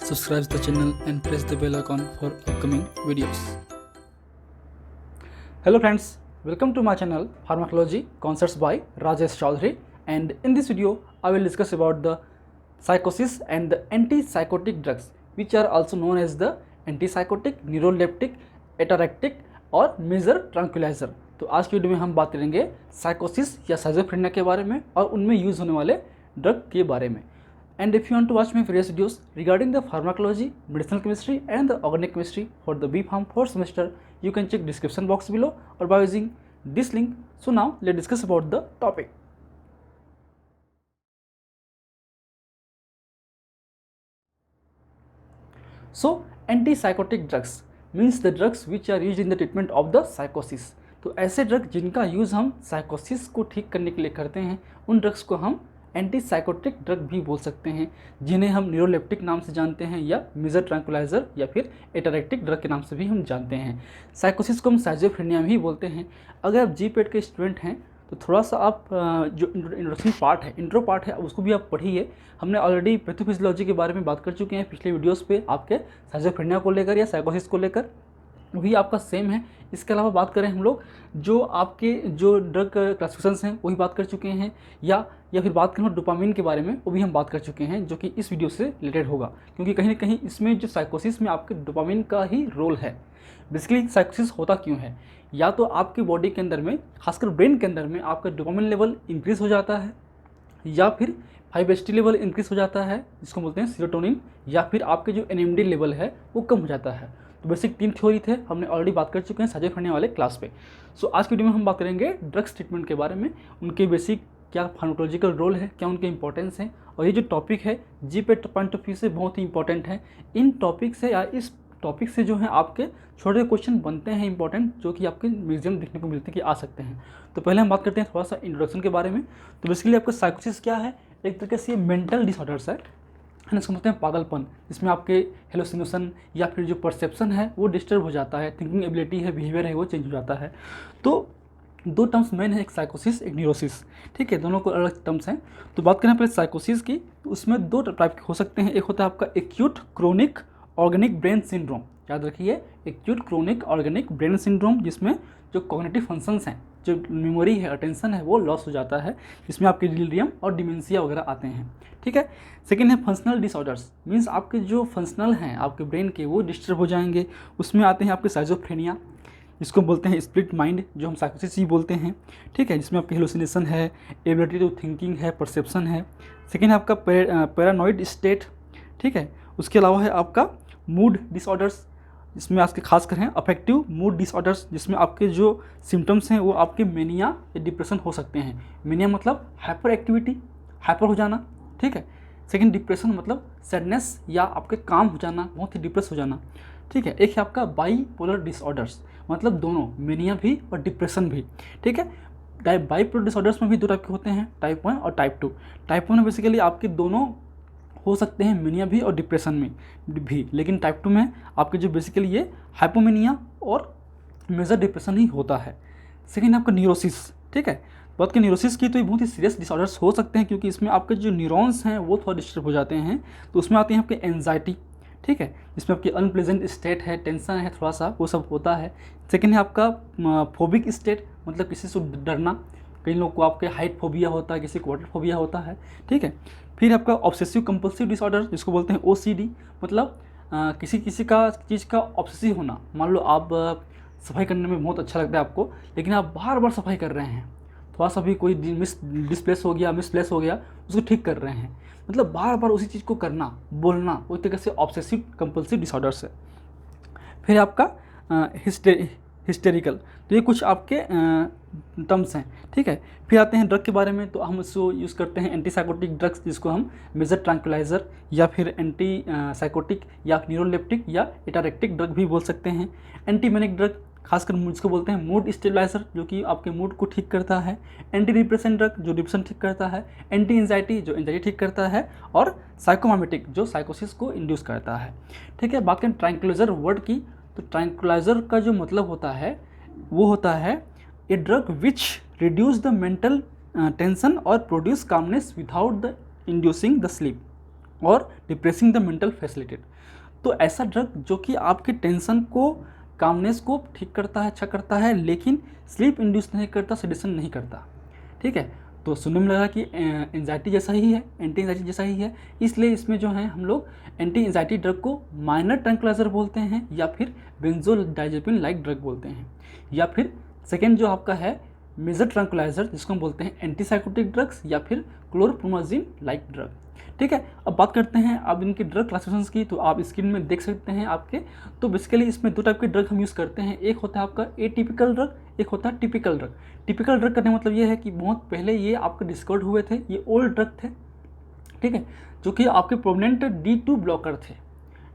subscribe the channel and press the bell icon for upcoming videos. Hello friends, welcome to my channel Pharmacology Concepts by Rajesh Chaudhary, and in this video I will discuss about the psychosis and the antipsychotic drugs which are also known as the antipsychotic, neuroleptic, ataraxic और major tranquilliser. तो आज की video में हम बात करेंगे साइकोसिस या साइजोफ्रेनिया के बारे में और उनमें यूज़ होने वाले ड्रग के बारे में। And if you want to watch my previous videos regarding the pharmacology, medicinal chemistry and the organic chemistry for the B.Pharm 4th semester, you can check description box below or by using this link. So now let's discuss about the topic. So antipsychotic drugs means the drugs which are used in the treatment of the psychosis. तो ऐसे drug जिनका use हम साइकोसिस को ठीक करने के लिए करते हैं उन ड्रग्स को हम एंटीसाइकोटिक ड्रग भी बोल सकते हैं, जिन्हें हम न्यूरोलेप्टिक नाम से जानते हैं या मेजर ट्रैंक्विलाइजर या फिर एटारेक्टिक ड्रग के नाम से भी हम जानते हैं। साइकोसिस को हम साइजोफ्रेनिया भी बोलते हैं। अगर आप जी.पेट के स्टूडेंट हैं तो थोड़ा सा आप जो इंट्रोडक्शन पार्ट है, इंट्रो पार्ट है, उसको भी आप पढ़िए। हमने ऑलरेडी पैथोफिजियोलॉजी के बारे में बात कर चुके हैं पिछले वीडियोज़ पे आपके साइजोफ्रेनिया को लेकर या साइकोसिस को लेकर, वही आपका सेम है। इसके अलावा बात करें हम लोग जो आपके जो ड्रग क्लासिफिकेशंस हैं वही बात कर चुके हैं, या फिर बात करें डोपामिन के बारे में, वो भी हम बात कर चुके हैं, जो कि इस वीडियो से रिलेटेड होगा, क्योंकि कहीं ना कहीं इसमें जो साइकोसिस में आपके डोपामिन का ही रोल है। बेसिकली साइकोसिस होता क्यों है, या तो आपकी बॉडी के अंदर में, खासकर ब्रेन के अंदर में आपका डोपामिन लेवल इंक्रीज़ हो जाता है, या फिर 5-HT लेवल इंक्रीज़ हो जाता है जिसको बोलते हैं सीरोटोनिन, या फिर आपके जो NMD लेवल है वो कम हो जाता है। तो बेसिक 3 थ्योरी थे, हमने ऑलरेडी बात कर चुके हैं साइजोफ्रेनिया वाले क्लास पे। सो आज की वीडियो में हम बात करेंगे ड्रग्स ट्रीटमेंट के बारे में, उनके बेसिक क्या फार्माकोलॉजिकल रोल है, क्या उनके इंपॉर्टेंस है, और ये जो टॉपिक है जी.पेट पॉइंट ऑफ व्यू से बहुत ही इंपॉर्टेंट है। इन टॉपिक से या इस टॉपिक से जो है आपके छोटे क्वेश्चन बनते हैं इंपॉर्टेंट, जो कि आपके म्यूजियम देखने को मिलते हैं कि आ सकते हैं। तो पहले हम बात करते हैं थोड़ा सा इंट्रोडक्शन के बारे में। तो बेसिकली आपका साइकोसिस क्या है, एक तरीके से ये मेंटल डिसऑर्डर्स है ना, इसको बोलते हैं पागलपन, जिसमें आपके हेलुसिनेशन या फिर जो परसेप्शन है वो डिस्टर्ब हो जाता है, थिंकिंग एबिलिटी है, बिहेवियर है वो चेंज हो जाता है। तो 2 टर्म्स मेन है, एक साइकोसिस एक न्यूरोसिस, ठीक है, दोनों को अलग टर्म्स हैं। तो बात करें पहले साइकोसिस की, तो उसमें 2 टाइप के हो सकते हैं। एक होता है आपका acute chronic organic brain syndrome, याद रखिए, acute chronic organic brain syndrome, जिसमें जो कॉग्निटिव फंक्शंस हैं, जो मेमोरी है, अटेंशन है, वो लॉस हो जाता है, जिसमें आपके डिलीरियम और डिमेंशिया वगैरह आते हैं, ठीक है। सेकेंड है फंक्शनल डिसऑर्डर्स, मीन्स आपके जो फंक्शनल हैं आपके ब्रेन के वो डिस्टर्ब हो जाएंगे, उसमें आते हैं आपके साइजोफ्रेनिया, जिसको बोलते हैं स्प्लिट माइंड, जो हम साइकोसिस ही बोलते हैं, ठीक है, जिसमें आपकी हेलुसिनेशन है, एबिलिटी टू थिंकिंग है, परसेप्शन है। सेकेंड है आपका पैरानॉइड स्टेट, ठीक है। उसके अलावा है आपका मूड डिसऑर्डर्स, जिसमें आपके खासकर हैं अफेक्टिव मूड डिसऑर्डर्स, जिसमें आपके जो सिम्टम्स हैं वो आपके मेनिया या डिप्रेशन हो सकते हैं। मेनिया मतलब हाइपर एक्टिविटी, हाइपर हो जाना, ठीक है। सेकंड डिप्रेशन मतलब सैडनेस या आपके काम हो जाना, बहुत ही डिप्रेस हो जाना, ठीक है। एक है आपका बाईपोलर डिसऑर्डर्स, मतलब दोनों मेनिया भी और डिप्रेशन भी, ठीक है। बाईपोलर डिसऑर्डर्स में भी 2 टाइप के होते हैं, टाइप 1 और टाइप 2। टाइप 1 में बेसिकली आपके दोनों हो सकते हैं, मेनिया भी और डिप्रेशन में भी, लेकिन टाइप 2 में आपके जो बेसिकली ये हाइपोमेनिया और मेजर डिप्रेशन ही होता है। सेकेंड आपका न्यूरोसिस, ठीक है। बात की न्यूरोसिस की, तो ये बहुत ही सीरियस डिसऑर्डर्स हो सकते हैं, क्योंकि इसमें आपके जो न्यूरॉन्स हैं वो थोड़ा डिस्टर्ब हो जाते हैं। तो उसमें आती है आपकी एंजाइटी, ठीक है, जिसमें आपकी अनप्लेजेंट स्टेट है, टेंशन है थोड़ा सा, वो सब होता है। सेकेंड है आपका फोबिक स्टेट, मतलब किसी से डरना, कई लोग को आपके हाइट फोबिया होता है, किसी को वाटर फोबिया होता है, ठीक है। फिर आपका ऑब्सेसिव कंपल्सिव डिसऑर्डर, जिसको बोलते हैं OCD, मतलब किसी का चीज़ का ऑब्सेसिव होना। मान लो आप सफाई करने में बहुत अच्छा लगता है आपको, लेकिन आप बार बार सफाई कर रहे हैं, थोड़ा सा भी कोई मिसप्लेस हो गया, उसको ठीक कर रहे हैं, मतलब बार बार उसी चीज़ को करना, बोलना, उस तरीके से ऑब्सेसिव कंपल्सिव डिसऑर्डर्स है। फिर आपका हिस्टेरिकल, तो ये कुछ आपके टर्म्स हैं, ठीक है। फिर आते हैं ड्रग के बारे में, तो हम इसको यूज़ करते हैं एंटीसाइकोटिक ड्रग्स, जिसको हम मेजर ट्रैंक्विलाइजर या फिर एंटी साइकोटिक या न्यूरोलेप्टिक या एटारेक्टिक ड्रग भी बोल सकते हैं। एंटीमेनिक ड्रग, खासकर जिसको बोलते हैं मूड स्टेबलाइजर, जो कि आपके मूड को ठीक करता है। एंटी डिप्रेशन ड्रग, जो डिप्रेशन ठीक करता है। एंटी एंजाइटी, जो एंजाइटी ठीक करता है। और साइकोमामेटिक, जो साइकोसिस को इंड्यूस करता है, ठीक है। बात करें ट्रैंक्विलाइजर वर्ड की, तो ट्रैंक्विलाइजर का जो मतलब होता है वो होता है a drug which reduce the mental tension और produce calmness without the inducing the sleep, और डिप्रेसिंग द मेंटल फैसिलिटेट। तो ऐसा ड्रग जो कि आपके टेंशन को, कामनेस को ठीक करता है, अच्छा करता है, लेकिन स्लीप इंड्यूस नहीं करता, सेडेशन नहीं करता। ठीक है, तो सुनने में लगा कि एंजाइटी जैसा ही है, एंटी एंजाइटी जैसा ही है, इसलिए इसमें जो है हम लोग एंटी एंजाइटी ड्रग को माइनर ट्रैंक्विलाइजर बोलते हैं, या फिर बेंजोडाइजेपिन लाइक ड्रग बोलते हैं, या फिर सेकेंड जो आपका है मेजर ट्रैंक्विलाइजर जिसको हम बोलते हैं एंटीसाइकोटिक ड्रग्स, या फिर क्लोरप्रोमाजिन लाइक ड्रग। ठीक है, अब बात करते हैं अब इनकी ड्रग क्लासिफिकेशंस की। तो आप स्क्रीन में देख सकते हैं आपके। तो बेसिकली इसमें 2 टाइप के ड्रग हम यूज़ करते हैं, एक होता है आपका एटिपिकल ड्रग, एक होता है टिपिकल ड्रग। टिपिकल ड्रग करने का मतलब ये है कि बहुत पहले ये आपके डिस्कवर्ड हुए थे, ये ओल्ड ड्रग थे। ठीक है, जो कि आपके प्रोमिनेंट D2 ब्लॉकर थे।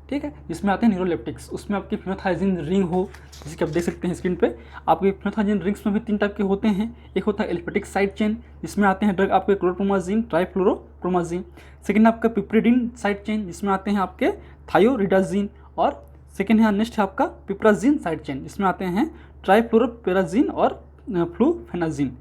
ठीक है, जिसमें आते हैं न्यूरोलेप्टिक्स, उसमें आपकी फिनोथाइजिन रिंग हो, जैसे कि आप देख सकते हैं स्क्रीन पे। आपके फिनोथाइजिन रिंग्स में भी 3 टाइप के होते हैं। एक होता है एल्फेटिक साइड चेन, जिसमें आते हैं ड्रग आपके क्लोरप्रोमाजिन, ट्राइफ्लोरोप्रोमाजिन। सेकेंड आपका पिप्रिडिन साइड चेन, जिसमें आते हैं आपके थायोरिडाजिन। और सेकेंड है नेक्स्ट है आपका पिप्राजिन साइड चेन, जिसमें आते हैं ट्राइफ्लोरोपेराजिन और फ्लूफेनाजिन।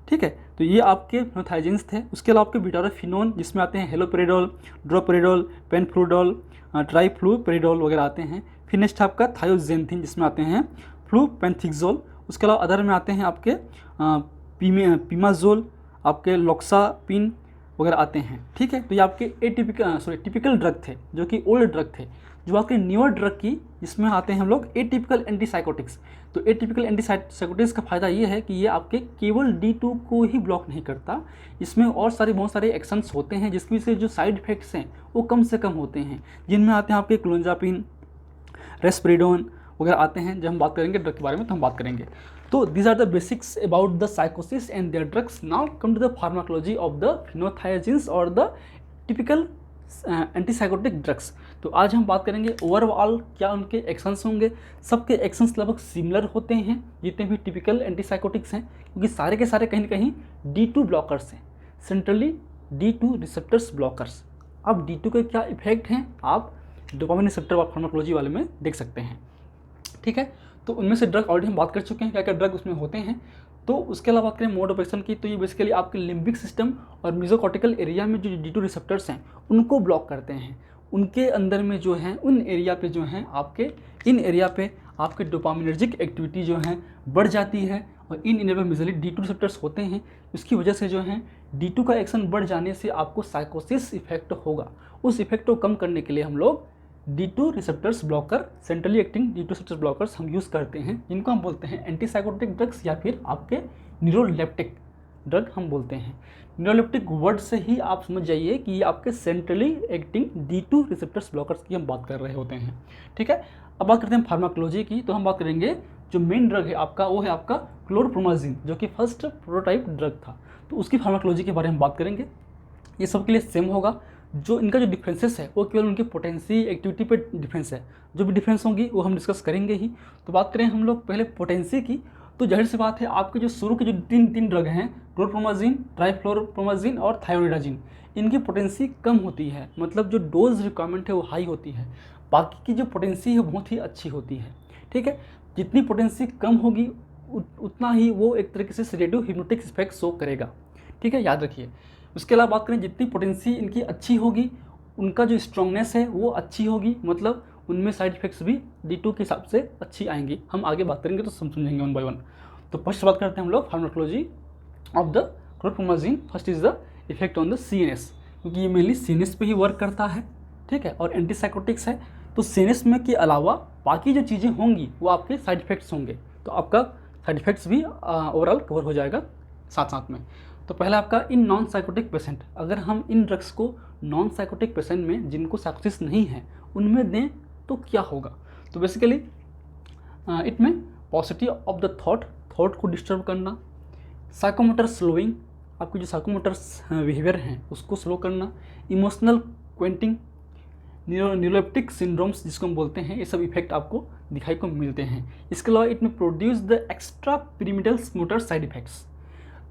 ठीक है, तो ये आपके फिनोथाइजिन्स थे। उसके अलावा आपके ब्यूटारोफिनोन, जिसमें आते हैं हेलोपेरिडोल, ड्रोपेरिडोल, पेनफ्लूडोल, ट्राइफ्लूपेरिडोल वगैरह आते हैं। फिर नेक्स्ट आपका थायोजेंथिन, जिसमें आते हैं फ्लूपेंथिक्सोल। उसके अलावा अदर में आते हैं आपके पीमाजोल, आपके लॉक्सापिन वगैरह आते हैं। ठीक है, तो ये आपके टिपिकल ड्रग थे, जो कि ओल्ड ड्रग थे। जो आपके न्यूअर ड्रग की, जिसमें आते हैं हम लोग एटिपिकल एंटीसाइकोटिक्स। तो एटिपिकल एंटीसाइकोटिक्स का फ़ायदा ये है कि ये आपके केवल D2 को ही ब्लॉक नहीं करता, इसमें और बहुत सारे एक्शंस होते हैं, जिसकी वजह से जो साइड इफेक्ट्स हैं वो कम से कम होते हैं, जिनमें आते हैं आपके क्लोंजापिन, रेस्पेरिडोन वगैरह आते हैं। जब हम बात करेंगे ड्रग के बारे में तो हम बात करेंगे। तो these are the basics about the साइकोसिस and their drugs. Now come to the pharmacology of the phenothiazines और द टिपिकल एंटीसाइकोटिक ड्रग्स। तो आज हम बात करेंगे ओवरऑल क्या उनके एक्शंस होंगे। सबके एक्शंस लगभग सिमिलर होते हैं जितने भी टिपिकल एंटीसाइकोटिक्स हैं, क्योंकि सारे के सारे कहीं ना कहीं D2 ब्लॉकर्स हैं, सेंट्रली D2 रिसेप्टर्स ब्लॉकर्स। अब D2 के क्या इफेक्ट हैं आप डोपामिन रिसेप्टर फार्माकोलॉजी वाले में देख सकते हैं। ठीक है, तो उनमें से ड्रग ऑलरेडी हम बात कर चुके हैं, क्या क्या ड्रग उसमें होते हैं। तो उसके अलावा बात करें मोड ऑफ एक्शन की, तो ये बेसिकली आपके लिम्बिक सिस्टम और मेसोकॉर्टिकल एरिया में जो D2 रिसेप्टर्स हैं उनको ब्लॉक करते हैं। उनके अंदर में जो है उन एरिया पे जो हैं आपके, इन एरिया पे आपके डोपामिनर्जिक एक्टिविटी जो है बढ़ जाती है, और इन एरिया पे मेजरली D2 रिसेप्टर्स होते हैं। उसकी वजह से जो है D2 का एक्शन बढ़ जाने से आपको साइकोसिस इफेक्ट होगा। उस इफेक्ट को कम करने के लिए हम लोग D2 receptors blocker, centrally acting D2 receptors blockers हम यूज़ करते हैं, जिनको हम बोलते हैं एंटीसाइकोटिक ड्रग्स या फिर आपके न्यूरोलेप्टिक ड्रग हम बोलते हैं। न्यूरोलेप्टिक वर्ड से ही आप समझ जाइए कि ये आपके centrally acting D2 receptors blockers की हम बात कर रहे होते हैं। ठीक है, अब बात करते हैं फार्माकोलॉजी की। तो हम बात करेंगे जो मेन ड्रग है आपका, वो है आपका क्लोरप्रोमाजिन, जो कि फर्स्ट प्रोटोटाइप ड्रग था। तो उसकी फार्माकोलॉजी के बारे में बात करेंगे। ये सबके लिए सेम होगा। जो इनका जो डिफरेंसेस है वो केवल उनकी पोटेंसी एक्टिविटी पे डिफरेंस है। जो भी डिफरेंस होंगी वो हम डिस्कस करेंगे ही। तो बात करें हम लोग पहले पोटेंसी की, तो जाहिर सी बात है आपके जो शुरू के जो तीन ड्रग हैं, क्लोरप्रोमाजिन, ट्राइफ्लोरोप्रोमाजिन और थायोरिडाजिन, इनकी पोटेंसी कम होती है, मतलब जो डोज रिक्वायरमेंट है वो हाई होती है। बाकी की जो पोटेंसी है बहुत ही अच्छी होती है। ठीक है, जितनी पोटेंसी कम होगी उतना ही वो एक तरीके से सेडेटिव हिप्नोटिक इफेक्ट शो करेगा। ठीक है, याद रखिए। उसके अलावा बात करें जितनी पोटेंसी इनकी अच्छी होगी, उनका जो स्ट्रॉन्गनेस है वो अच्छी होगी, मतलब उनमें साइड इफेक्ट्स भी D2 के हिसाब से अच्छी आएंगी। हम आगे बात करेंगे तो समझेंगे वन बाय वन। तो फर्स्ट बात करते हैं हम लोग pharmacology of the chlorpromazine. First is the effect on the CNS, क्योंकि ये मेनली CNS पे ही वर्क करता है। ठीक है, और एंटीसाइकोटिक्स है, तो CNS में के अलावा बाकी जो चीज़ें होंगी वो आपके साइड इफेक्ट्स होंगे, तो आपका साइड इफेक्ट्स भी ओवरऑल कवर हो जाएगा साथ साथ में। तो पहला आपका इन नॉन साइकोटिक पेशेंट, अगर हम इन ड्रग्स को नॉन साइकोटिक पेशेंट में जिनको साइकोसिस नहीं है उनमें दें तो क्या होगा। तो बेसिकली इट में पॉजिटिव ऑफ द थॉट को डिस्टर्ब करना, साइकोमोटर स्लोइंग, आपकी जो साइकोमोटर बिहेवियर हैं उसको स्लो करना, इमोशनल क्वेंटिंग, न्यूरोलेप्टिक सिंड्रोम्स जिसको हम बोलते हैं, ये सब इफेक्ट आपको दिखाई को मिलते हैं। इसके अलावा इट में produce the extra pyramidal motor side effects.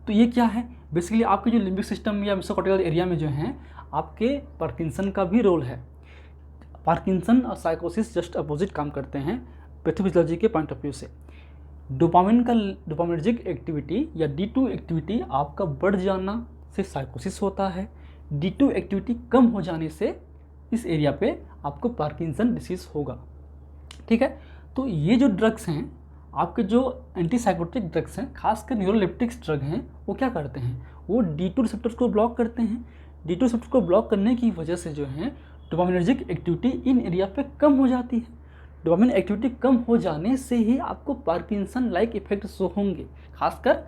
तो ये क्या है, बेसिकली आपके जो लिम्बिक सिस्टम या मेसोकॉर्टिकल एरिया में जो है आपके पार्किंसन का भी रोल है। पार्किंसन और साइकोसिस जस्ट अपोजिट काम करते हैं पैथोफिजियोलॉजी के पॉइंट ऑफ व्यू से। डोपामिनर्जिक एक्टिविटी या D2 एक्टिविटी आपका बढ़ जाना से साइकोसिस होता है, D2 एक्टिविटी कम हो जाने से इस एरिया पे आपको पार्किंसन डिसीज़ होगा। ठीक है, तो ये जो ड्रग्स हैं, आपके जो एंटीसाइकोटिक ड्रग्स हैं, खासकर न्यूरोलेप्टिक्स ड्रग हैं, वो क्या करते हैं, वो D2 रिसेप्टर्स को ब्लॉक करते हैं। D2 रिसेप्टर को ब्लॉक करने की वजह से जो है डोपामिनर्जिक एक्टिविटी इन एरिया पे कम हो जाती है। डोपामिन एक्टिविटी कम हो जाने से ही आपको पार्किंसन लाइक इफेक्ट शो होंगे, खासकर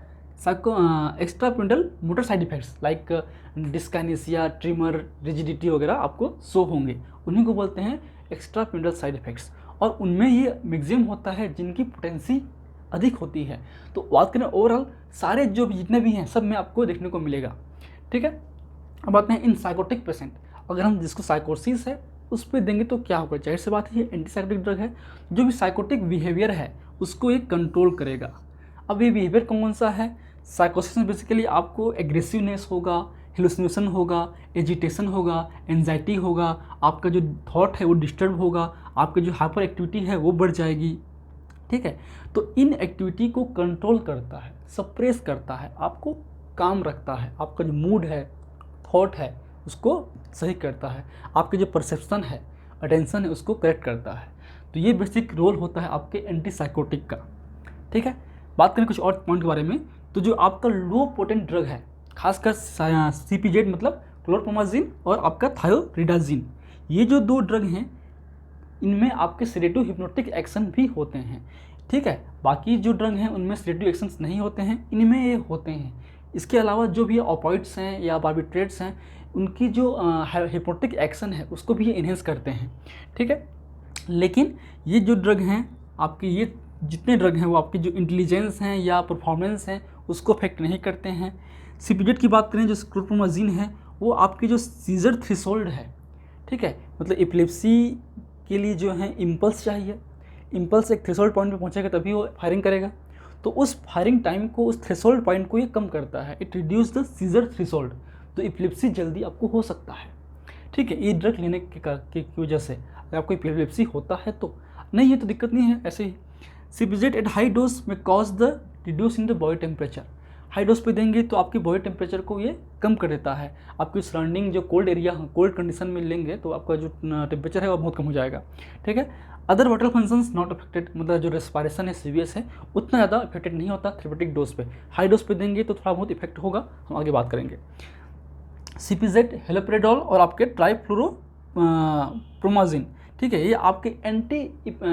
extrapyramidal motor side effects like dyskinesia, tremor, rigidity वगैरह आपको शो होंगे। उन्हीं को बोलते हैं एक्स्ट्रापिंडल साइड इफेक्ट्स, और उनमें ये मैक्सिमम होता है जिनकी पोटेंसी अधिक होती है। तो बात करें ओवरऑल सारे जो जितने भी हैं सब में आपको देखने को मिलेगा। ठीक है, अब आते हैं इन साइकोटिक पेशेंट। अगर हम जिसको साइकोसिस है उस पर देंगे तो क्या होगा, जाहिर सी बात है ये एंटीसाइकोटिक ड्रग है, जो भी साइकोटिक बिहेवियर है उसको ये कंट्रोल करेगा। अब ये बिहेवियर कौन सा है, साइकोसिस में बेसिकली आपको एग्रेसिवनेस होगा, हेलुसिनेशन होगा, एजिटेशन होगा, एंजाइटी होगा, आपका जो थॉट है वो डिस्टर्ब होगा, आपकी जो हाइपर एक्टिविटी है वो बढ़ जाएगी। ठीक है, तो इन एक्टिविटी को कंट्रोल करता है, सप्रेस करता है, आपको काम रखता है, आपका जो मूड है, थॉट है उसको सही करता है, आपके जो परसेप्शन है, अटेंशन है उसको करेक्ट करता है। तो ये बेसिक रोल होता है आपके एंटीसाइकोटिक का। ठीक है, बात करें कुछ और पॉइंट के बारे में, तो जो आपका लो पोटेंट ड्रग है, खासकर CPZ मतलब क्लोरप्रोमाजिन और आपका थायोरिडाजिन, ये जो दो ड्रग हैं इनमें आपके सेडेटिव हिप्नोटिक एक्शन भी होते हैं। ठीक है, बाकी जो ड्रग हैं उनमें सेडेटिव एक्शंस नहीं होते हैं, इनमें ये होते हैं। इसके अलावा जो भी ऑपोइड्स हैं या बार्बिट्रेट्स हैं, उनकी जो हिप्नोटिक एक्शन है उसको भी ये इन्हेंस करते हैं। ठीक है, लेकिन ये जो ड्रग हैं आपके, ये जितने ड्रग हैं वो आपकी जो इंटेलिजेंस हैं या परफॉर्मेंस हैं उसको अफेक्ट नहीं करते हैं। CPZ की बात करें, जो क्लोरप्रोमाजिन है वो आपकी जो सीजर थ्रेशोल्ड है, ठीक है, मतलब एपिलेप्सी के लिए जो है इम्पल्स चाहिए, इम्पल्स एक थ्रेशोल्ड पॉइंट पे पहुंचेगा तभी वो फायरिंग करेगा, तो उस फायरिंग टाइम को, उस थ्रेशोल्ड पॉइंट को ये कम करता है, it reduce the seizure threshold, तो एपिलेप्सी जल्दी आपको हो सकता है। ठीक है, ये ड्रग लेने की वजह से अगर आपको एपिलेप्सी होता है तो नहीं है तो दिक्कत नहीं है। ऐसे ही CPZ एट हाई डोज में cause the reduce in the body temperature, high dose पे देंगे तो आपकी बॉडी टेम्परेचर को ये कम कर देता है, आपकी सराउंडिंग जो कोल्ड एरिया, कोल्ड कंडीशन में लेंगे तो आपका जो टेम्परेचर है वो बहुत कम हो जाएगा। ठीक है, other vital functions not affected, मतलब जो रेस्पिरेशन है सीवियस है उतना ज़्यादा अफेक्टेड नहीं होता थेरेपेटिक डोज पे, हाई डोज पे देंगे तो थोड़ा बहुत इफेक्ट होगा, हम आगे बात करेंगे। CPZ, हेलोपेरिडोल और आपके ट्राइफ्लोरोप्रोमाजिन, ठीक है, ये आपके एंटी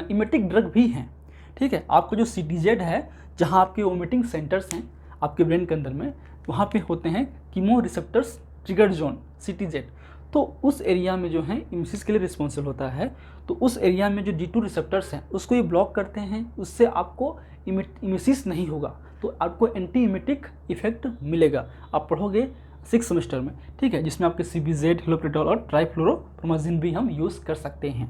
इमेटिक ड्रग भी हैं। ठीक है, आपको जो CTZ है, जहाँ आपके वोमिटिंग सेंटर्स हैं आपके ब्रेन के अंदर में, वहाँ पे होते हैं chemo receptors triggered zone CTZ, तो उस एरिया में जो है इम्यूसिस के लिए रिस्पॉन्सिबल होता है, तो उस एरिया में जो D2 रिसेप्टर्स हैं उसको ये ब्लॉक करते हैं, उससे आपको इम्यूसिस नहीं होगा, तो आपको एंटी इमेटिक इफेक्ट मिलेगा। आप पढ़ोगे 6 सेमेस्टर में। ठीक है, जिसमें आपके CPZ, हेलोपेरिडोल और ट्राइफ्लोरोप्रोमाजिन भी हम यूज़ कर सकते हैं।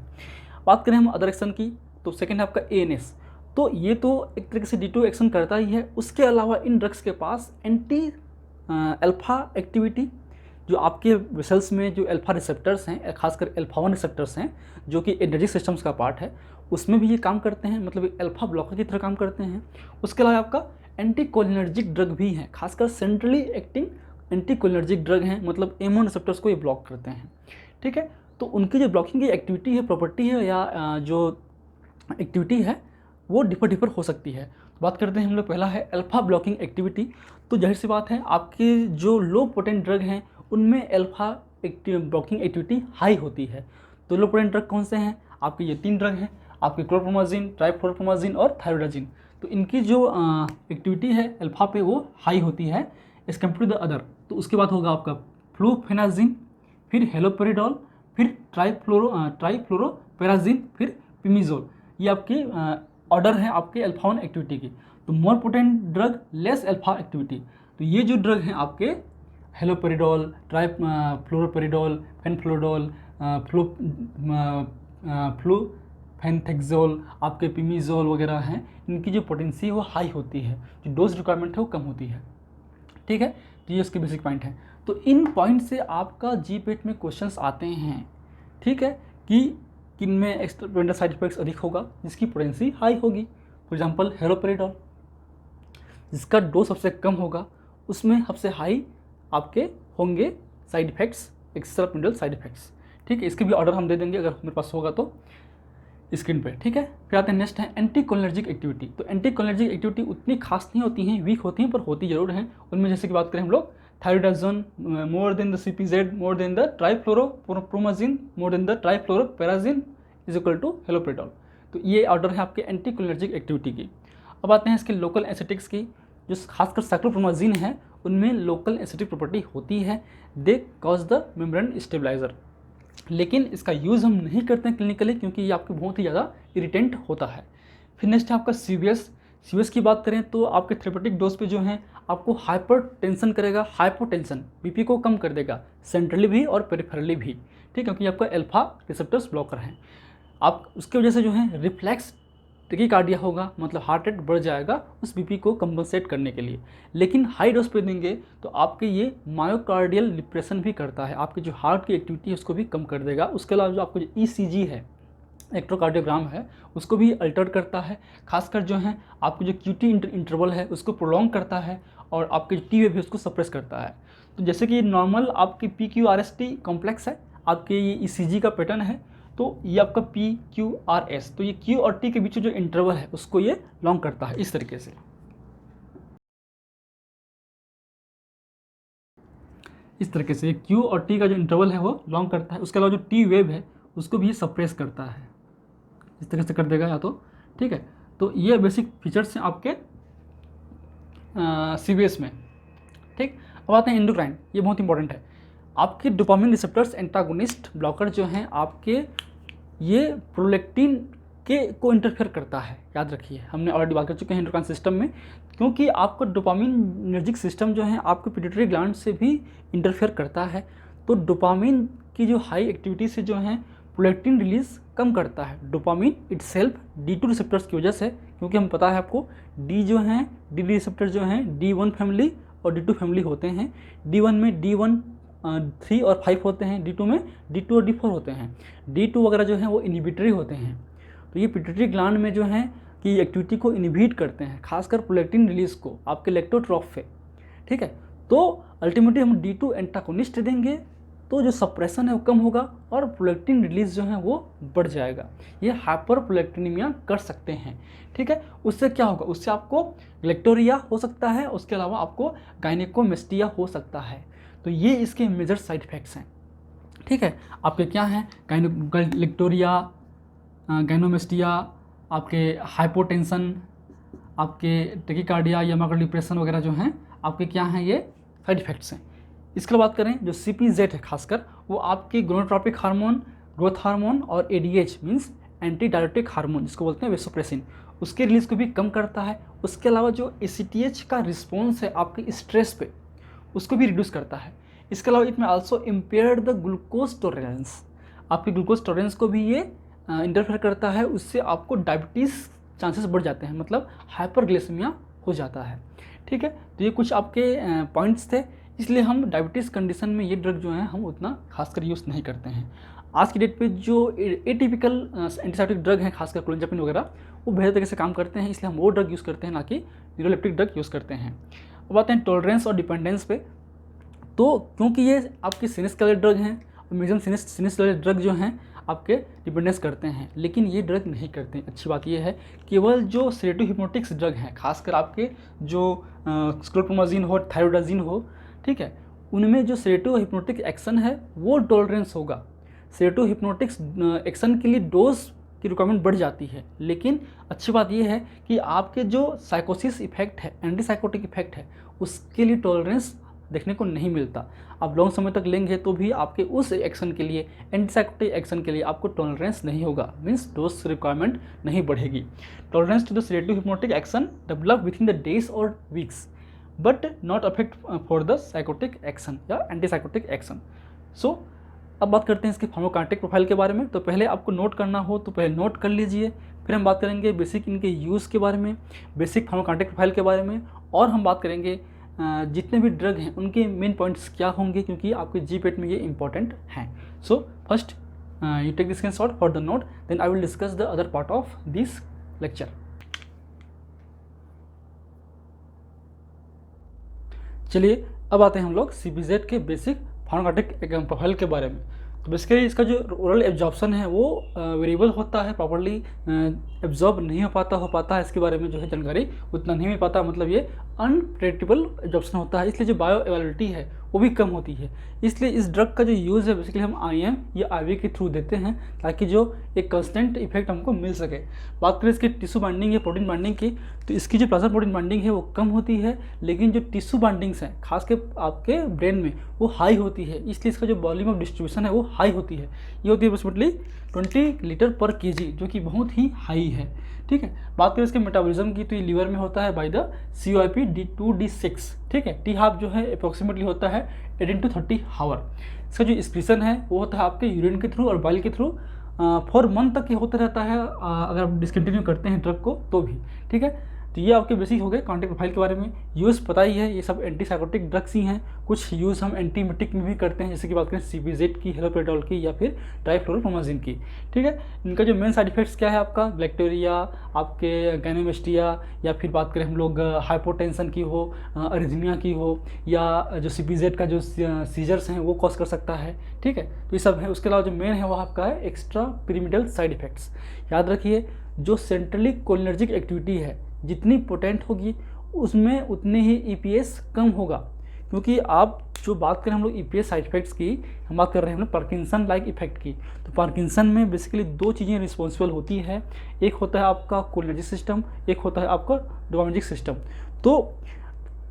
बात करें हम अदर एक्शन की, तो सेकेंड है आपका ANS, तो ये तो एक तरीके से D2 एक्शन करता ही है, उसके अलावा इन ड्रग्स के पास एंटी अल्फा एक्टिविटी, जो आपके वेसल्स में जो अल्फा रिसेप्टर्स हैं, खासकर अल्फा 1 रिसेप्टर्स हैं जो कि एनर्जी सिस्टम्स का पार्ट है, उसमें भी ये काम करते हैं, मतलब अल्फा ब्लॉकर की तरह काम करते हैं। उसके अलावा आपका एंटी कोलिनर्जिक ड्रग भी हैं, खासकर centrally acting anti cholinergic drug हैं, मतलब M1 रिसेप्टर्स को ये ब्लॉक करते हैं। ठीक है, तो उनकी जो ब्लॉकिंग की एक्टिविटी है, प्रॉपर्टी है या जो एक्टिविटी है वो डिफर हो सकती है। बात करते हैं हम लोग, पहला है अल्फा ब्लॉकिंग एक्टिविटी, तो जाहिर सी बात है आपके जो लो पोटेंट ड्रग हैं उनमें अल्फा ब्लॉकिंग एक्टिविटी हाई होती है। तो लो पोटेंट ड्रग कौन से हैं, आपके ये 3 ड्रग हैं, आपके क्लोरप्रोमाजिन, ट्राइफ्लोरोप्रोमाजिन और थायरोडाजिन, तो इनकी जो एक्टिविटी है अल्फा पे वो हाई होती है as compare to the other. तो उसके बाद होगा आपका फ्लूफेनाजिन, फिर हेलोपेरिडोल, फिर ट्राइफ्लोरोपेराजिन, फिर पिमिजोल, ये आपकी ऑर्डर है आपके अल्फा 1 एक्टिविटी की। तो more potent fluphenazine, less alpha activity, तो ये जो ड्रग हैं आपके हेलोपेरिडोल, फ्लोरोपेरिडोल, फेनफ्लोडोल, फ्लूफेनथेक्सोल, आपके पिमिजोल वगैरह हैं, इनकी जो पोटेंसी है वो हाई होती है, जो डोज रिक्वायरमेंट है वो कम होती है। ठीक है, तो ये इसके बेसिक पॉइंट हैं। तो इन पॉइंट से आपका GPAT में क्वेश्चंस आते हैं, ठीक है, कि किन में एक्सपेरिमेंटल साइड इफेक्ट्स अधिक होगा, जिसकी पोटेंसी हाई होगी। फॉर एग्जांपल हेलोपेरिडोल, जिसका डोज सबसे कम होगा उसमें सबसे हाई आपके होंगे साइड इफेक्ट्स, एक्स्ट्रापिंडल साइड इफेक्ट्स। ठीक है, इसके भी ऑर्डर हम दे देंगे अगर मेरे पास होगा तो स्क्रीन पे, ठीक है। फिर आते हैं नेक्स्ट है एंटीकोलिनर्जिक एक्टिविटी। तो एंटीकोलिनर्जिक एक्टिविटी उतनी खास नहीं होती हैं, वीक होती हैं, पर होती जरूर हैं। उनमें जैसे कि बात करें हम लोग thioridazine more than the CpZ more than the triflupromazine more than the trifluoperazine is equal to haloperidol. तो ये ऑर्डर है आपके एंटीकोलिनर्जिक एक्टिविटी की। अब आते हैं इसके लोकल एसिटिक्स की। जो खासकर साइक्लोप्रोमाजिन है उनमें लोकल एसिटिक प्रॉपर्टी होती है, they cause the membrane stabilizer, लेकिन इसका यूज़ हम नहीं करते हैं क्लिनिकली क्योंकि ये आपको बहुत ही ज़्यादा इरिटेंट होता है। फिर नेक्स्ट है आपका CVS की बात करें तो आपके थेरेपेटिक डोज पे जो है आपको हाइपर टेंशन करेगा, हाइपोटेंशन BP को कम कर देगा, सेंट्रली भी और पेरिफेरली भी, ठीक है, क्योंकि आपका अल्फा रिसेप्टर्स ब्लॉकर हैं। आप उसकी वजह से जो है रिफ्लेक्स टेकिकार्डिया होगा, मतलब हार्ट रेट बढ़ जाएगा उस BP को कंपनसेट करने के लिए। लेकिन हाई डोज पे देंगे तो आपके ये मायोकार्डियल डिप्रेशन भी करता है, आपकी जो हार्ट की एक्टिविटी है उसको भी कम कर देगा। उसके अलावा जो आपको जो ECG है, इलेक्ट्रोकार्डियोग्राम है, उसको भी अल्टर करता है। खासकर जो है आपको जो QT इंटरवल है उसको प्रोलॉन्ग करता है, और आपके जो T वेव है उसको सप्रेस करता है। तो जैसे कि नॉर्मल आपकी PQRST कॉम्प्लेक्स है, आपके ये ECG का पैटर्न है, तो ये आपका PQRS, तो ये Q और T के बीच जो इंटरवल है उसको ये लॉन्ग करता है इस तरीके से। इस तरीके से Q और T का जो इंटरवल है वो लॉन्ग करता है। उसके अलावा जो T वेव है उसको भी ये सप्रेस करता है, इस तरह से कर देगा या तो, ठीक है। तो ये बेसिक फीचर्स हैं आपके CVS में, ठीक। अब आते हैं एंडोक्राइन, ये बहुत इंपॉर्टेंट है। आपके डोपामिन रिसेप्टर्स एंटागोनिस्ट ब्लॉकर जो हैं आपके, ये प्रोलेक्टिन के को इंटरफेयर करता है, याद रखिए, हमने ऑलरेडी बात कर चुके हैं एंडोक्राइन सिस्टम में, क्योंकि आपका डोपामिनर्जिक सिस्टम जो है आपके पिट्यूटरी ग्लैंड से भी इंटरफेयर करता है। तो डोपामिन की जो हाई एक्टिविटी से जो है प्रोलेक्टिन रिलीज कम करता है, डोपामिन इटसेल्फ D2 रिसेप्टर्स की वजह से, क्योंकि हम पता है आपको D जो हैं D रिसेप्टर जो हैं D1 फैमिली और D2 फैमिली होते हैं। D1 में D1 3 और 5 होते हैं, D2 में D2 और D4 होते हैं। D2 वगैरह जो हैं वो इनिबिटरी होते हैं। तो ये पिट्यूटरी ग्लैंड में जो है कि एक्टिविटी को इनिबिट करते हैं, खासकर प्रोलेक्टिन रिलीज को आपके लेक्टोट्रॉफ पे, ठीक है। तो अल्टीमेटली हम D2 एंटागोनिस्ट देंगे तो जो सप्रेशन है वो कम होगा और प्रोलेक्टिन रिलीज जो है वो बढ़ जाएगा। ये हाइपर प्रोलेक्टिनीमिया कर सकते हैं, ठीक है। उससे क्या होगा, उससे आपको ग्लेक्टोरिया हो सकता है, उसके अलावा आपको गायनेकोमेस्टिया हो सकता है। तो ये इसके मेजर साइड इफेक्ट्स हैं, ठीक है। आपके क्या हैं, ग्लेक्टोरिया, गायनोमेस्टिया, आपके हाइपोटेंशन, आपके टेकिकार्डिया या मायोकार्डियल डिप्रेशन वगैरह जो हैं आपके क्या हैं, ये साइड इफेक्ट्स हैं। इसके बात करें जो CpZ है खासकर, वो आपके गोनोट्रोपिक हार्मोन, ग्रोथ हार्मोन और ADH means anti diuretic hormone जिसको बोलते हैं वेसोप्रेसिन, उसके रिलीज को भी कम करता है। उसके अलावा जो ACTH का रिस्पॉन्स है आपके स्ट्रेस पे उसको भी रिड्यूस करता है। इसके अलावा इट में also impair the glucose tolerance, आपके ग्लूकोज टॉलरेंस को भी ये इंटरफेयर करता है, उससे आपको डायबिटीज़ चांसेस बढ़ जाते हैं, मतलब हाइपरग्लाइसेमिया हो जाता है, ठीक है। तो ये कुछ आपके पॉइंट्स थे, इसलिए हम डायबिटीज़ कंडीशन में ये ड्रग जो है हम उतना खासकर यूज़ नहीं करते हैं। आज की डेट पे जो एटिपिकल एंटीसाइकोटिक ड्रग हैं खासकर क्लोंजापिन वगैरह, वो बेहतर तरीके से काम करते हैं, इसलिए हम वो ड्रग यूज़ करते हैं, ना कि न्यूरोलेप्टिक ड्रग यूज़ करते हैं। अब आते हैं टॉलरेंस और डिपेंडेंस पे। तो क्योंकि ये आपकी सिनिस वाले ड्रग हैं, मेजन सिनिस वाले ड्रग जो हैं आपके डिपेंडेंस करते हैं, लेकिन ये ड्रग नहीं करते हैं। अच्छी बात ये है, केवल जो सेरोटोहिप्नोटिक्स ड्रग हैं, खासकर आपके जो स्क्लोप्रोमाजिन हो, थायरोडाजिन हो, ठीक है, उनमें जो सेरोटोहिप्नोटिक एक्शन है वो टॉलरेंस होगा। सेरोटोहिप्नोटिक्स एक्शन के लिए डोज की रिक्वायरमेंट बढ़ जाती है, लेकिन अच्छी बात ये है कि आपके जो साइकोसिस इफेक्ट है, एंटीसाइकोटिक इफेक्ट है, उसके लिए टॉलरेंस देखने को नहीं मिलता। आप लॉन्ग समय तक लेंगे तो भी आपके उस एक्शन के लिए, एंटीसाइकोटिक एक्शन के लिए आपको टॉलरेंस नहीं होगा, मीन्स डोज रिक्वायरमेंट नहीं बढ़ेगी। Tolerance to the sedative hypnotic action develop within the days और weeks but not affect for the psychotic action या एंटीसाइकोटिक एक्शन। सो अब बात करते हैं इसके फार्माकोकाइनेटिक प्रोफाइल के बारे में। तो पहले आपको नोट करना हो तो पहले नोट कर लीजिए, फिर हम बात करेंगे बेसिक इनके यूज़ के बारे में, बेसिक फार्माकोकाइनेटिक प्रोफाइल के बारे में, और हम बात करेंगे जितने भी ड्रग हैं उनके मेन पॉइंट्स क्या होंगे, क्योंकि आपके GPAT में ये इंपॉर्टेंट हैं। So first you take this screenshot for the note, then I will discuss the other part of this lecture. चलिए अब आते हैं हम लोग CpZ के बेसिक फार्माकोकाइनेटिक प्रोफाइल के बारे में। तो बेसिकली इसका जो ओरल एब्जॉर्प्शन है वो वेरिएबल होता है, प्रॉपर्ली एब्जॉर्ब नहीं हो पाता है, इसके बारे में जो है जानकारी उतना नहीं मिल पाता, मतलब ये अनप्रेडिक्टेबल एब्जॉर्प्शन होता है, इसलिए जो बायो अवेलेबिलिटी है वो भी कम होती है। इसलिए इस ड्रग का जो यूज़ है बेसिकली हम IM या IV के थ्रू देते हैं ताकि जो एक कंस्टेंट इफेक्ट हमको मिल सके। बात करें इसकी टिश्यू बाइंडिंग या प्रोटीन बाइंडिंग की, तो इसकी जो प्लाज्मा प्रोटीन बाइंडिंग है वो कम होती है, लेकिन जो टिश्यू बाइंडिंग्स हैं खासकर आपके ब्रेन में वो हाई होती है, इसलिए इसका जो वॉल्यूम ऑफ डिस्ट्रीब्यूशन है वो हाई होती है। ये होती है अप्रोक्सीमेटली 20 लीटर पर kg, जो कि बहुत ही हाई है। ठीक है, बात करें इसके मेटाबॉलिज्म की, तो ये लीवर में होता है बाय द CYP D2D6। ठीक है, T-हाफ जो है अप्रोक्सीमेटली होता है 18 to 30 आवर। इसका जो एक्सक्रीशन है वो होता है आपके यूरिन के थ्रू और बाइल के थ्रू, 4 मंथ तक ये होता रहता है अगर आप डिसकंटिन्यू करते हैं ड्रग को तो भी। ठीक है, तो ये आपके बेसिक हो गए कॉन्टेक्ट प्रोफाइल के बारे में। यूज़ पता ही है, ये सब एंटीसाइकोटिक ड्रग्स ही हैं। कुछ यूज़ हम एंटीमेटिक में भी करते हैं, जैसे कि बात करें CPZ की, हेलोपेरिडोल की या फिर ट्राइफ्लोरोप्रोमाजिन की। ठीक है, इनका जो मेन साइड इफेक्ट्स क्या है आपका बैक्टीरिया, आपके गैनोमेस्टिया, या फिर बात करें हम लोग हाइपोटेंशन की हो, अरिथमिया की हो, या जो CPZ का जो सीजर्स हैं वो कॉज कर सकता है। ठीक है, तो ये सब है। उसके अलावा जो मेन है वो आपका है एक्स्ट्रा पिरामिडल साइड इफेक्ट्स। याद रखिए, जो सेंट्रली कोलिनर्जिक एक्टिविटी है जितनी पोटेंट होगी उसमें उतने ही EPS कम होगा, क्योंकि आप जो बात करें हम लोग EPS साइड इफेक्ट्स की, हम बात कर रहे हैं हम लोग पार्किंसन लाइक इफेक्ट की। तो पार्किंसन में बेसिकली 2 चीज़ें रिस्पॉन्सिबल होती है, एक होता है आपका कोलिनर्जिक सिस्टम, एक होता है आपका डोपामिनर्जिक सिस्टम। तो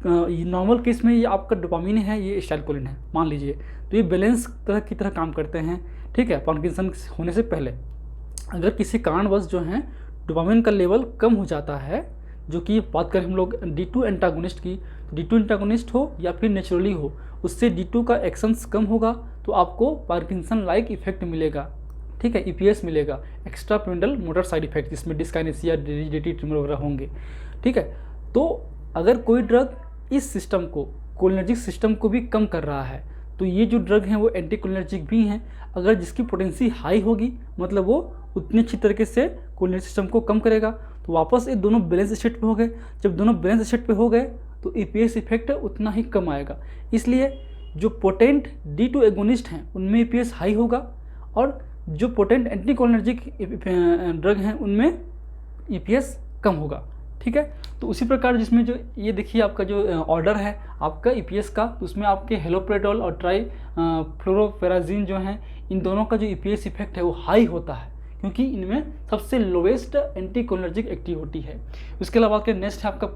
नॉर्मल केस में ये आपका डोपामिन है, ये एसिटाइलकोलिन है मान लीजिए, तो ये बैलेंस की तरह काम करते हैं। ठीक है, पार्किंसन होने से पहले अगर किसी कारणवश जो है डोपामिन का लेवल कम हो जाता है, जो कि बात करें हम लोग D2 एंटागोनिस्ट की, तो D2 एंटागोनिस्ट हो या फिर नेचुरली हो, उससे D2 का एक्शंस कम होगा तो आपको पार्किंसन लाइक इफेक्ट मिलेगा। ठीक है, EPS मिलेगा, extra pyramidal motor side effect, जिसमें डिस्काइनेसिया, रिजिडिटी, ट्रिमर वगैरह होंगे। ठीक है, तो अगर कोई ड्रग इस सिस्टम को, कोलिनर्जिक सिस्टम को भी कम कर रहा है, तो ये जो ड्रग हैं वो एंटी कोलिनर्जिक भी हैं। अगर जिसकी पोटेंसी हाई होगी मतलब वो उतनी अच्छी तरीके से कोलिनर्जिक सिस्टम को कम करेगा, तो वापस ये दोनों बैलेंस स्टेट पे हो गए। जब दोनों बैलेंस स्टेट पे हो गए तो EPS इफेक्ट उतना ही कम आएगा। इसलिए जो पोटेंट D2 एगोनिस्ट हैं उनमें EPS हाई होगा, और जो पोटेंट एंटी कोलिनर्जिक ड्रग हैं उनमें EPS कम होगा। ठीक है, तो उसी प्रकार जिसमें जो ये देखिए आपका जो ऑर्डर है आपका EPS का, तो उसमें आपके हेलोपेरिडोल और ट्राइफ्लोरोपेराजिन जो हैं, इन दोनों का जो EPS इफेक्ट है वो हाई होता है, क्योंकि इनमें सबसे लोवेस्ट एंटी कोलिनर्जिक एक्टिविटी है। उसके अलावा आपके नेक्स्ट है आपका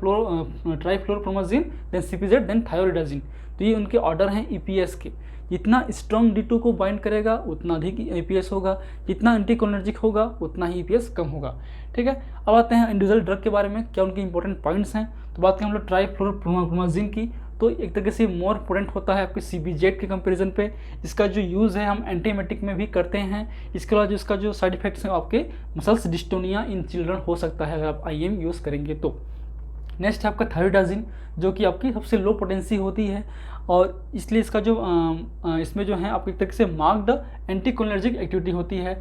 ट्राइफ्लोरोप्रोमाजिन, देन CPZ, देन थायोरिडाजिन। तो ये उनके ऑर्डर हैं EPS के। जितना स्ट्रॉन्ग D2 को बाइंड करेगा उतना अधिक EPS होगा, जितना एंटी कोलिनर्जिक होगा उतना ही EPS कम होगा। ठीक है, अब आते हैं इंडिविजुअल ड्रग के बारे में, क्या उनके इंपॉर्टेंट पॉइंट्स हैं। तो बात करें हम लोग ट्राइफ्लोरोप्रोमाजिन की, तो एक तरीके से मोर पोटेंट होता है आपके CPZ के कंपैरिजन पे। इसका जो यूज़ है हम एंटीमेटिक में भी करते हैं। इसके अलावा जो इसका जो साइड इफेक्ट्स हैं आपके मसल्स डिस्टोनिया इन चिल्ड्रन हो सकता है अगर आप IM यूज़ करेंगे तो। नेक्स्ट है आपका थायरोडाजिन, जो कि आपकी सबसे लो पोटेंसी होती है, और इसलिए इसका जो इसमें जो है आपकी एक तरीके से मार्क्ड एंटी कोलिनर्जिक एक्टिविटी होती है।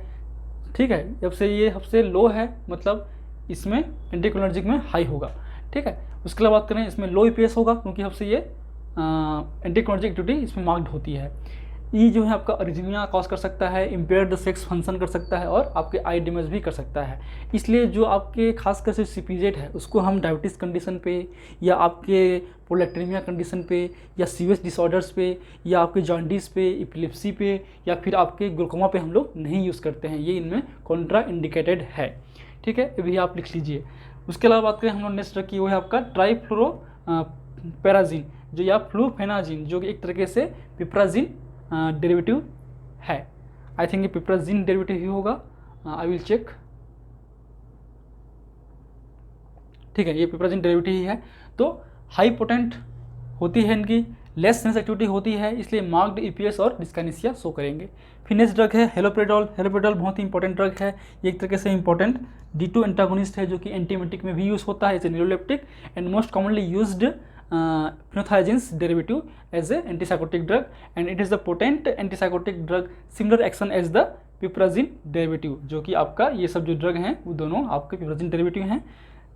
ठीक है, जब से ये सबसे लो है मतलब इसमें एंटी कोलिनर्जिक में हाई होगा। ठीक है, उसके अलावा बात करें इसमें लो EPS होगा, क्योंकि सबसे ये एंटी कोलिनर्जिक एक्टिविटी इसमें मार्क्ड होती है। ये जो है आपका अरिथमिया कॉज कर सकता है, इम्पेयर्ड सेक्स फंक्शन कर सकता है, और आपके आई डैमेज भी कर सकता है। इसलिए जो आपके खासकर से CPZ है उसको हम डायबिटीज़ कंडीशन पे, या आपके पोलेक्ट्रीमिया कंडीशन पे, या सीवियस डिसऑर्डर्स पे, या आपके जॉन्डिस पे, एपिलेप्सी पे, या फिर आपके ग्लूकोमा पे हम लोग नहीं यूज़ करते हैं, ये इनमें कॉन्ट्रा इंडिकेटेड है। ठीक है, ये भी आप लिख लीजिए। उसके अलावा बात करें हम लोग नेक्स्ट रखी वो है आपका ट्राइफ्लोरोपेराजिन, जो या फ्लूफेनाजिन, जो कि एक तरीके से पिप्राजिन डेरिवेटिव है। आई थिंक ये पिप्राजिन डेरिवेटिव ही होगा, आई विल चेक। ठीक है, ये पिप्राजिन डेरिवेटिव ही है। तो हाई पोटेंट होती है इनकी, लेस सेंस एक्टिविटी होती है, इसलिए मार्क्ड EPS और डिस्काइनेसिया शो करेंगे। फिर नेक्स्ट ड्रग है हेलोपेरिडोल। हेलोपेरिडोल बहुत ही इंपॉर्टेंट ड्रग है, ये एक तरीके से इंपॉर्टेंट D2 एंटागोनिस्ट है, जो कि एंटीमेटिक में भी यूज़ होता है as a neuroleptic and most commonly used phenothiazines derivative as a antipsychotic drug, and it is the potent antipsychotic drug, similar action as the piperazine derivative, जो कि आपका ये सब जो ड्रग हैं वो दोनों आपके पिप्राजिन डेरिवेटिव हैं।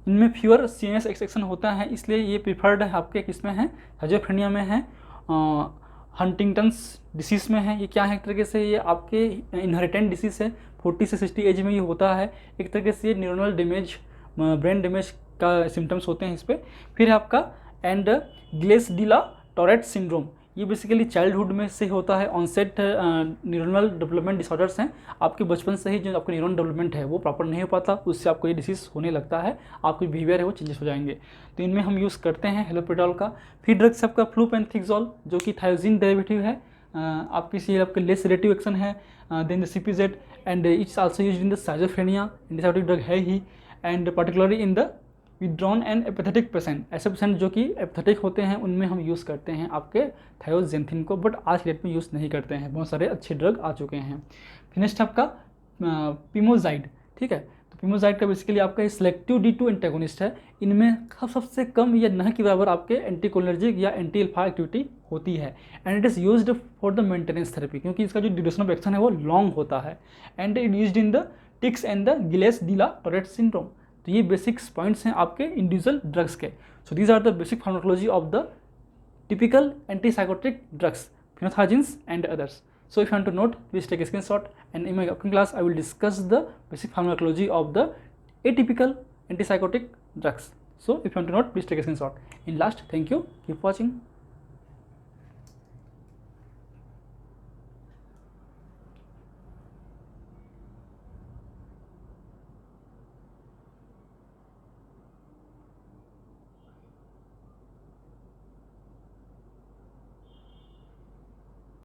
इनमें फ्यूअर CNS एक्शन होता है, इसलिए ये प्रिफर्ड है आपके किसमें है, स्किज़ोफ्रेनिया में है। हंटिंगटन्स डिसीज़ में है। ये क्या है, एक तरीके से ये आपके इनहेरिटेंट डिसीज़ है, 40 से 60 एज में ये होता है। एक तरीके से ये न्यूरल डैमेज, ब्रेन डैमेज का सिम्टम्स होते हैं इस पर। फिर है आपका एंड ग्लेसडिला टोरेट सिंड्रोम, ये बेसिकली चाइल्डहुड में से होता है। ऑनसेट न्यूरल डेवलपमेंट डिसऑर्डर्स हैं, आपके बचपन से ही जो आपका न्यूरल डेवलपमेंट है वो प्रॉपर नहीं हो पाता, उससे आपको ये डिसीज़ होने लगता है, आपके बिहेवियर है वो चेंजेस हो जाएंगे। तो इनमें हम यूज़ करते हैं हेलोपेडॉल का। फिर ड्रग्स आपका फ्लूपेंथिक्सोल जो कि थायोजिन डेरिवेटिव है, आपकी सी आपका लेस सेडेटिव एक्शन है than the CPZ, and it's also used in the schizophrenia, antipsychotic drug है ही, and particularly in the withdrawn and apathetic patient, ऐसे पेशेंट जो कि एपैथेटिक होते हैं उनमें हम यूज़ करते हैं आपके थायोजेंथिन को, बट आज डेट में यूज़ नहीं करते हैं, बहुत सारे अच्छे ड्रग आ चुके हैं। फिर नेक्स्ट आपका पिमोजाइड, ठीक है। तो पिमोजाइड का बेसिकली आपका सिलेक्टिव D2 एंटेगोनिस्ट है, इनमें सबसे कम या न के बराबर आपके एंटीकोलिनर्जिक या एंटी अल्फा एक्टिविटी होती है, and it is used for the maintenance therapy, क्योंकि इसका जो ड्यूरेशन ऑफ एक्शन है वो लॉन्ग होता है, and it used in the tics and the Gilles de la Tourette syndrome. तो ये बेसिक्स पॉइंट्स हैं आपके इंडिविजुअल ड्रग्स के। So these are the basic pharmacology of the typical antipsychotic drugs, phenothiazines and others. So if you want to note, please take a screenshot, and in my upcoming class I will discuss the basic pharmacology of the atypical antipsychotic drugs. So if you want to note, please take a screenshot. In last, thank you, keep watching.